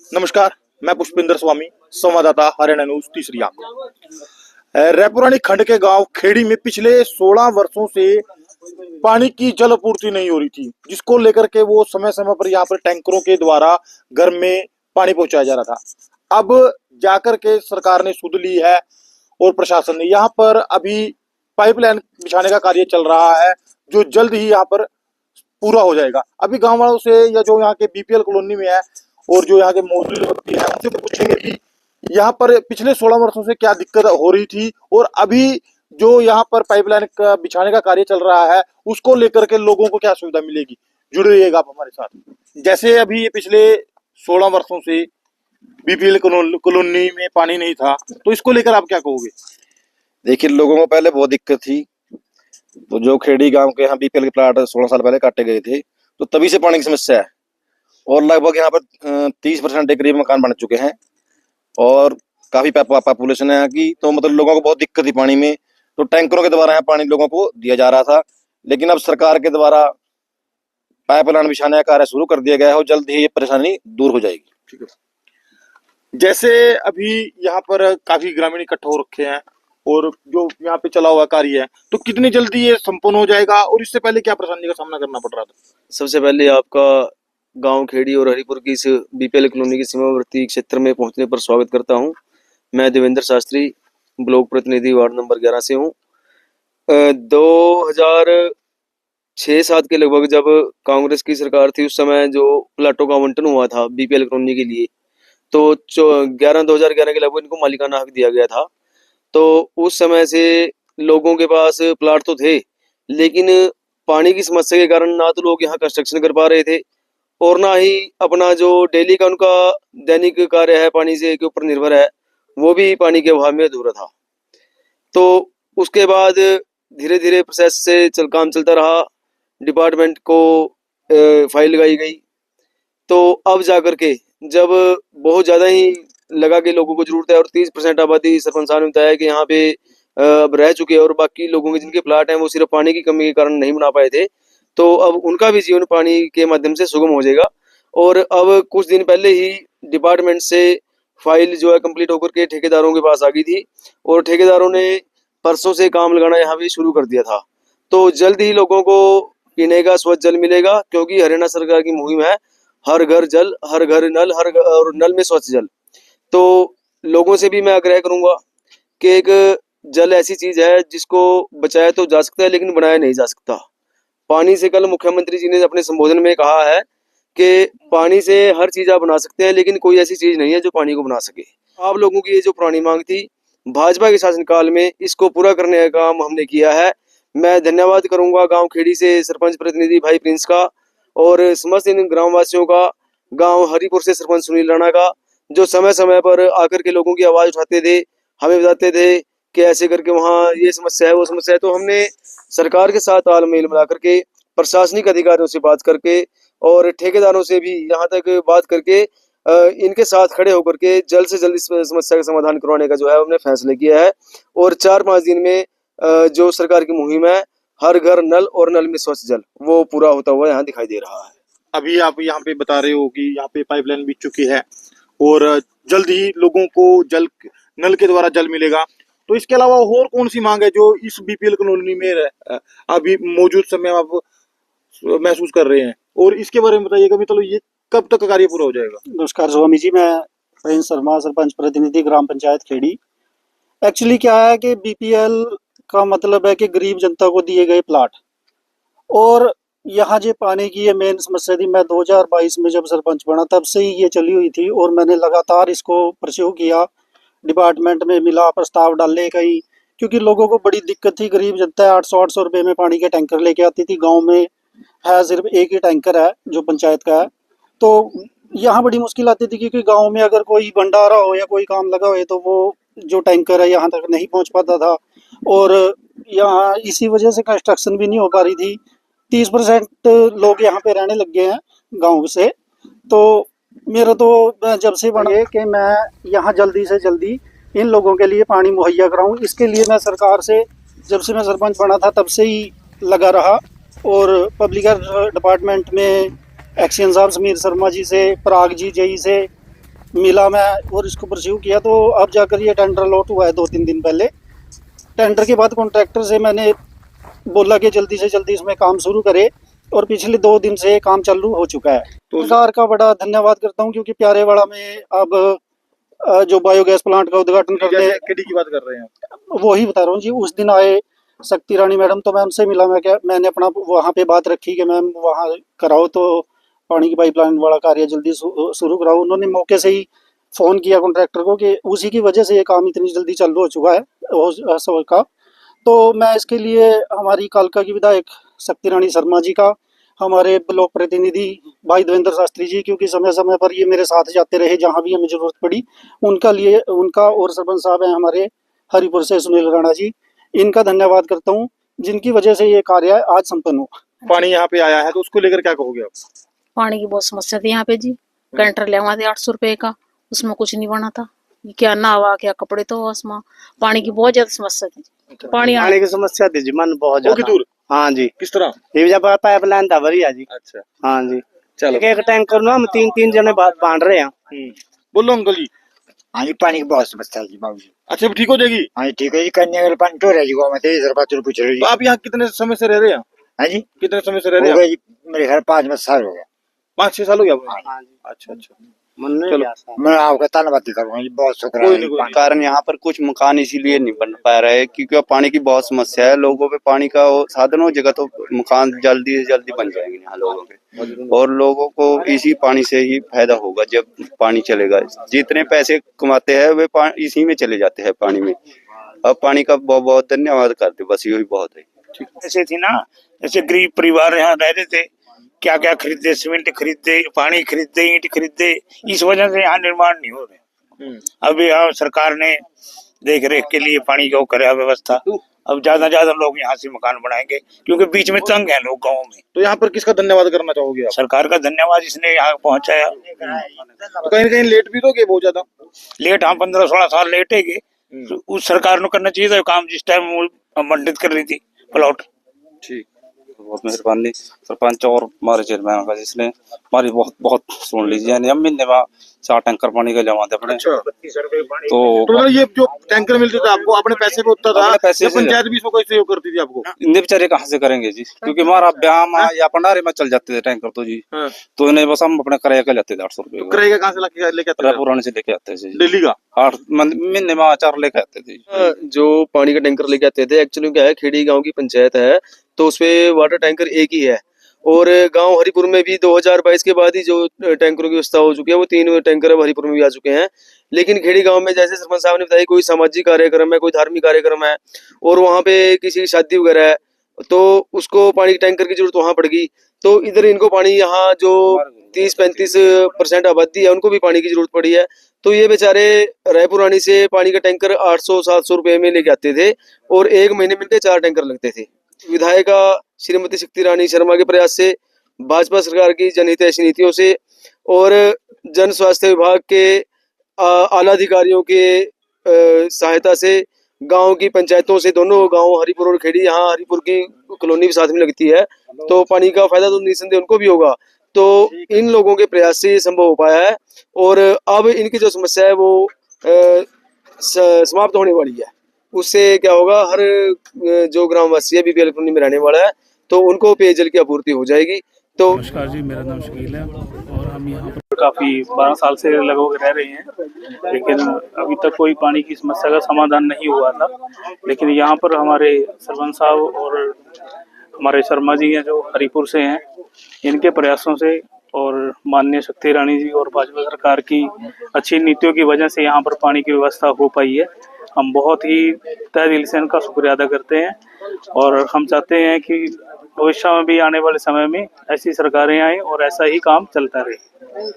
नमस्कार, मैं पुष्पिंदर स्वामी, संवाददाता हरियाणा न्यूज तीसरी आंख। रायपुरानी खंड के गांव खेड़ी में पिछले 16 वर्षों से पानी की जल आपूर्ति नहीं हो रही थी, जिसको लेकर के वो समय समय पर यहाँ पर टैंकरों के द्वारा घर में पानी पहुंचाया जा रहा था। अब जाकर के सरकार ने सुध ली है और प्रशासन ने यहाँ पर अभी पाइपलाइन बिछाने का कार्य चल रहा है, जो जल्द ही यहाँ पर पूरा हो जाएगा। अभी गांव वालों से या जो यहाँ के बीपीएल कॉलोनी में है और जो यहाँ के मौजूद व्यक्ति है उनसे पूछेंगे कि यहाँ पर पिछले 16 वर्षों से क्या दिक्कत हो रही थी और अभी जो यहाँ पर पाइपलाइन का बिछाने का कार्य चल रहा है उसको लेकर के लोगों को क्या सुविधा मिलेगी। जुड़े रहिएगा आप हमारे साथ। जैसे अभी ये पिछले 16 वर्षों से बीपीएल कॉलोनी में पानी नहीं था, तो इसको लेकर आप क्या कहोगे? देखिए, लोगों को पहले बहुत दिक्कत थी। तो जो खेड़ी गांव के यहाँ बीपीएल के प्लाट 16 साल पहले काटे गए थे, तो तभी से पानी की समस्या है और लगभग यहाँ पर 30% के करीब मकान बन चुके हैं और काफी पॉपुलेशन है यहाँ की। तो मतलब लोगों को बहुत दिक्कत थी पानी में, तो टैंकरों के द्वारा यहाँ पानी लोगों को दिया जा रहा था। लेकिन अब सरकार के द्वारा पाइपलाइन बिछाने का कार्य शुरू कर दिया गया है और जल्द ही ये परेशानी दूर हो जाएगी। ठीक है। जैसे अभी यहाँ पर काफी ग्रामीण इकट्ठा हो रखे हैं और जो यहाँ पे चला हुआ कार्य है, तो कितनी जल्दी ये संपन्न हो जाएगा और इससे पहले क्या परेशानी का सामना करना पड़ रहा था? सबसे पहले आपका गांव खेड़ी और हरिपुर की इस बीपीएल कॉलोनी के सीमावर्ती क्षेत्र में पहुंचने पर स्वागत करता हूं। मैं देवेंद्र शास्त्री, ब्लॉक प्रतिनिधि वार्ड नंबर 11 से हूं। 2006-7 के लगभग जब कांग्रेस की सरकार थी, उस समय जो प्लाटों का आवंटन हुआ था बीपीएल कॉलोनी के लिए, तो 2011 के लगभग इनको मालिकाना हक दिया गया था। तो उस समय से लोगों के पास प्लाट तो थे, लेकिन पानी की समस्या के कारण ना तो लोग यहाँ कंस्ट्रक्शन कर पा रहे थे और ना ही अपना जो डेली का उनका दैनिक कार्य है पानी से के ऊपर निर्भर है, वो भी पानी के अभाव में अधूरा था। तो उसके बाद धीरे धीरे प्रोसेस से काम चलता रहा, डिपार्टमेंट को फाइल लगाई गई। तो अब जाकर के जब बहुत ज़्यादा ही लगा के लोगों को जरूरत है और 30% आबादी सरपंच साहब ने बताया कि यहाँ पे अब रह चुके हैं और बाकी लोगों के जिनके प्लाट हैं वो सिर्फ पानी की कमी के कारण नहीं बना पाए थे, तो अब उनका भी जीवन पानी के माध्यम से सुगम हो जाएगा। और अब कुछ दिन पहले ही डिपार्टमेंट से फाइल जो है कंप्लीट होकर के ठेकेदारों के पास आ गई थी और ठेकेदारों ने परसों से काम लगाना यहाँ भी शुरू कर दिया था। तो जल्द ही लोगों को पीने का स्वच्छ जल मिलेगा, क्योंकि हरियाणा सरकार की मुहिम है हर घर जल, हर घर नल, और नल में स्वच्छ जल। तो लोगों से भी मैं आग्रह करूंगा कि एक जल ऐसी चीज है जिसको बचाया तो जा सकता है लेकिन बनाया नहीं जा सकता। पानी से कल मुख्यमंत्री जी ने अपने संबोधन में कहा है कि पानी से हर चीज आप बना सकते हैं, लेकिन कोई ऐसी चीज नहीं है जो पानी को बना सके। आप लोगों की ये जो पुरानी मांग थी, भाजपा के शासनकाल में इसको पूरा करने का काम हमने किया है। मैं धन्यवाद करूंगा गांव खेड़ी से सरपंच प्रतिनिधि भाई प्रिंस का और समस्त इन ग्रामवासियों का, गांव हरिपुर से सरपंच सुनील राणा का, जो समय समय पर आकर के लोगों की आवाज उठाते थे, हमें बताते थे कि ऐसे करके वहाँ ये समस्या है वो समस्या है। तो हमने सरकार के साथ तालमेल मिला करके, प्रशासनिक अधिकारियों से बात करके और ठेकेदारों से भी यहाँ तक बात करके इनके साथ खड़े होकर के जल्द से जल्द इस समस्या का समाधान करवाने का जो है हमने फैसला किया है। और 4-5 दिन में जो सरकार की मुहिम है हर घर नल और नल में स्वच्छ जल, वो पूरा होता हुआ यहाँ दिखाई दे रहा है। अभी आप यहाँ पे बता रहे हो कि यहाँ पे पाइपलाइन बिछ चुकी है और जल्द ही लोगों को जल नल के द्वारा जल मिलेगा, तो इसके अलावा और कौन सी मांग है जो इस बीपीएल कॉलोनी में अभी मौजूद समय आप महसूस कर रहे हैं, और इसके बारे में बताइएगा। मतलब ये कब तक कार्य पूरा हो जाएगा? नमस्कार स्वामी जी, मैं प्रिंस शर्मा, सरपंच प्रतिनिधि ग्राम पंचायत खेड़ी। एक्चुअली क्या है कि बीपीएल का मतलब है कि गरीब जनता को दिए गए प्लाट, और यहाँ जो पानी की ये मेन समस्या थी, मैं 2022 में जब सरपंच बना तब से ही ये चली हुई थी और मैंने लगातार इसको परस्यू किया, डिपार्टमेंट में मिला, प्रस्ताव डाले कहीं, क्योंकि लोगों को बड़ी दिक्कत थी। गरीब जनता है 800-800 रुपये में पानी के टैंकर लेके आती थी। गांव में है सिर्फ एक ही टैंकर है जो पंचायत का है, तो यहाँ बड़ी मुश्किल आती थी, क्योंकि गांव में अगर कोई भंडारा हो या कोई काम लगा हो तो वो जो टैंकर है यहाँ तक नहीं पहुँच पाता था और यहाँ इसी वजह से कंस्ट्रक्शन भी नहीं हो पा रही थी। 30% लोग यहाँ पे रहने लग गए हैं गाँव से। तो मेरा तो जब से बना है कि मैं यहाँ जल्दी से जल्दी इन लोगों के लिए पानी मुहैया कराऊं, इसके लिए मैं सरकार से जब से मैं सरपंच बना था तब से ही लगा रहा और पब्लिक डिपार्टमेंट में एक्शन साहब समीर शर्मा जी से, पराग जी जेई से मिला मैं और इसको परस्यू किया, तो अब जाकर ये टेंडर अलॉट हुआ है 2-3 दिन पहले। टेंडर के बाद कॉन्ट्रैक्टर से मैंने बोला कि जल्दी से जल्दी इसमें काम शुरू करे, और पिछले 2 दिन से काम चालू हो चुका है। तो सरकार का बड़ा धन्यवाद करता हूँ, क्योंकि प्यारेवाड़ा में अब जो बायोगैस प्लांट का उद्घाटन करने, केडी की बात कर रहे हैं, वही बता रहा हूँ जी। उस दिन आए शक्ति रानी मैडम, तो मैं उनसे मिला, मैंने अपना वहाँ पे बात रखी कि मैम वहाँ कराओ, तो पानी की पाइपलाइन वाला कार्य जल्दी शुरू कराओ। उन्होंने मौके से ही फ़ोन किया कॉन्ट्रैक्टर को कि उसी की वजह से ये काम इतनी जल्दी चालू हो चुका है सो का। तो मैं इसके लिए हमारी कालका की विधायक शक्ति रानी शर्मा जी का, हमारे ब्लॉक प्रतिनिधि भाई देवेंद्र शास्त्री जी, क्योंकि समय समय पर ये मेरे साथ जाते रहे जहाँ भी हमें जरूरत पड़ी, उनका और सरपंच साहब हैं हमारे हरिपुर से सुनील राणा जी, इनका धन्यवाद करता हूँ, जिनकी वजह से ये कार्य आज संपन्न हुआ। पानी यहाँ पे आया है तो उसको लेकर क्या कहोगे आप? पानी की बहुत समस्या थी यहाँ पे जी। कैंटर ले थे 800 रुपए का, उसमें कुछ नहीं बना था। क्या नहावा क्या कपड़े तो उसमें पानी की बहुत ज्यादा समस्या थी। पानी की समस्या थी जी, मन बहुत वो की दूर हाँ जी। किस तरह? ये जब पाइपलाइन था भरिया जी। अच्छा, हाँ जी, चलो एक टैंकर ना हम 3 जने बांध रहे हैं। बोलो अंकल जी। हाँ जी, पानी की बहुत समस्या है जी बाबू जी। अच्छा, अब ठीक हो जाएगी? हाँ जी, ठीक है जी। कन्या का पानी तो रह जी गाँव में थे, इधर बात पूछ रहे जी। तो आप यहाँ कितने समय से रह रहे हैं? हाँ जी, कितने समय से रह रहे हो हैं? गए जी, मेरे घर 5 साल हो गया। 5-6 साल हो गया आपको? हाँ जी। अच्छा अच्छा, चलो मैं आपका धन्यवाद करूँगा जी, बहुत शुक्रिया। कोई नहीं, कोई नहीं। कारण यहाँ पर कुछ मकान इसीलिए नहीं बन पा रहे हैं क्योंकि पानी की बहुत समस्या है। लोगों पे पानी का साधन हो जगह तो मकान जल्दी से जल्दी बन जाएंगे यहाँ लोगों के, और लोगों को इसी पानी से ही फायदा होगा। जब पानी चलेगा, जितने पैसे कमाते हैं वे इसी में चले जाते हैं पानी में। अब पानी का बहुत बहुत धन्यवाद करते, बस यही बहुत है। ऐसे थी ना, जैसे गरीब परिवार यहाँ रह रहे थे, क्या क्या खरीदते, सीमेंट खरीदते, पानी खरीदते, ईंट खरीदते, इस वजह से यहाँ निर्माण नहीं हो रहे। अभी यहाँ सरकार ने देख रेख के लिए पानी का करे व्यवस्था, अब ज्यादा लोग यहाँ से मकान बनाएंगे, क्योंकि बीच में तंग है लोग गाँव में। तो यहाँ पर किसका धन्यवाद करना चाहोगे आप? सरकार का धन्यवाद, इसने यहाँ पहुँचाया। तो कहीं ना कहीं लेट भी तो गए बहुत ज्यादा। लेट हाँ 15-16 साल लेट है, तो उस सरकार को करना चाहिए था काम जिस टाइम मंडित कर रही थी प्लॉट। ठीक, बहुत मेहरबानी सरपंच और हमारे चेयरमैन का, जिसने हमारी बहुत बहुत सुन लीजिए। यानी हम महीने में 4 टैंकर पानी का जमाते अपने। अच्छा, तो मतलब ये जो टैंकर मिलते थे आपको अपने पैसे पे होता था, अपने पैसे या से। पंचायत भी इसमें कोई सहयोग करती थी आपको? इन्हें बेचारे कहाँ से करेंगे जी, क्योंकि हमारा ब्याम या भंडारे में चल जाते थे टैंकर तो जी। हाँ। तो इन्हें बस हम अपने किराया का लेते थे 800 रुपये। किराए का कहाँ से लेके आते थे? रायपुराने से लेके आते थे जी, दिल्ली का? 8 महीने में 4 लेके आते थे। जो पानी का टैंकर लेके आते थे, एक्चुअली क्या है, खेड़ी गांव की पंचायत है, तो उसपे वाटर टैंकर एक ही है। और गांव हरिपुर में भी 2022 के बाद ही जो टैंकरों की व्यवस्था हो चुकी है, वो 3 टैंकर अब हरिपुर में भी आ चुके हैं। लेकिन खेड़ी गांव में जैसे सरपंच साहब ने बताया, कोई सामाजिक कार्यक्रम है, कोई धार्मिक कार्यक्रम है, और वहां पे किसी की शादी वगैरह है, तो उसको पानी के टैंकर की जरूरत वहां पड़ गई। तो इधर इनको पानी, यहाँ जो 30-35% आबादी है, उनको भी पानी की जरूरत पड़ी है। तो ये बेचारे रायपुरानी से पानी का टैंकर 800-700 रुपए में लेके आते थे, और 1 महीने में इनके 4 टैंकर लगते थे। विधायिका श्रीमती शक्ति रानी शर्मा के प्रयास से, भाजपा सरकार की जनहितैषी नीतियों से, और जन स्वास्थ्य विभाग के आला अधिकारियों के सहायता से, गांव की पंचायतों से, दोनों गांव हरिपुर और खेड़ी, यहाँ हरिपुर की कॉलोनी भी साथ में लगती है, तो पानी का फायदा तो निसंदेह उनको भी होगा। तो इन लोगों के प्रयास से ये संभव हो पाया है, और अब इनकी जो समस्या है वो समाप्त होने वाली है। उससे क्या होगा, हर जो ग्रामवासी है बीपीएल कॉलोनी में रहने वाला है, तो उनको पेयजल की आपूर्ति हो जाएगी। तो नमस्कार जी, मेरा नाम शकील है और हम यहाँ पर काफ़ी 12 साल से लगभग रह रहे हैं, लेकिन अभी तक कोई पानी की समस्या का समाधान नहीं हुआ था। लेकिन यहाँ पर हमारे सरपंच साहब और हमारे शर्मा जी हैं जो हरिपुर से हैं, इनके प्रयासों से और माननीय शक्ति रानी जी और भाजपा सरकार की अच्छी नीतियों की वजह से यहाँ पर पानी की व्यवस्था हो पाई है। हम बहुत ही तहे दिल से इनका शुक्रिया अदा करते हैं, और हम चाहते हैं कि भविष्य में भी आने वाले समय में ऐसी सरकारें आएं और ऐसा ही काम चलता रहे।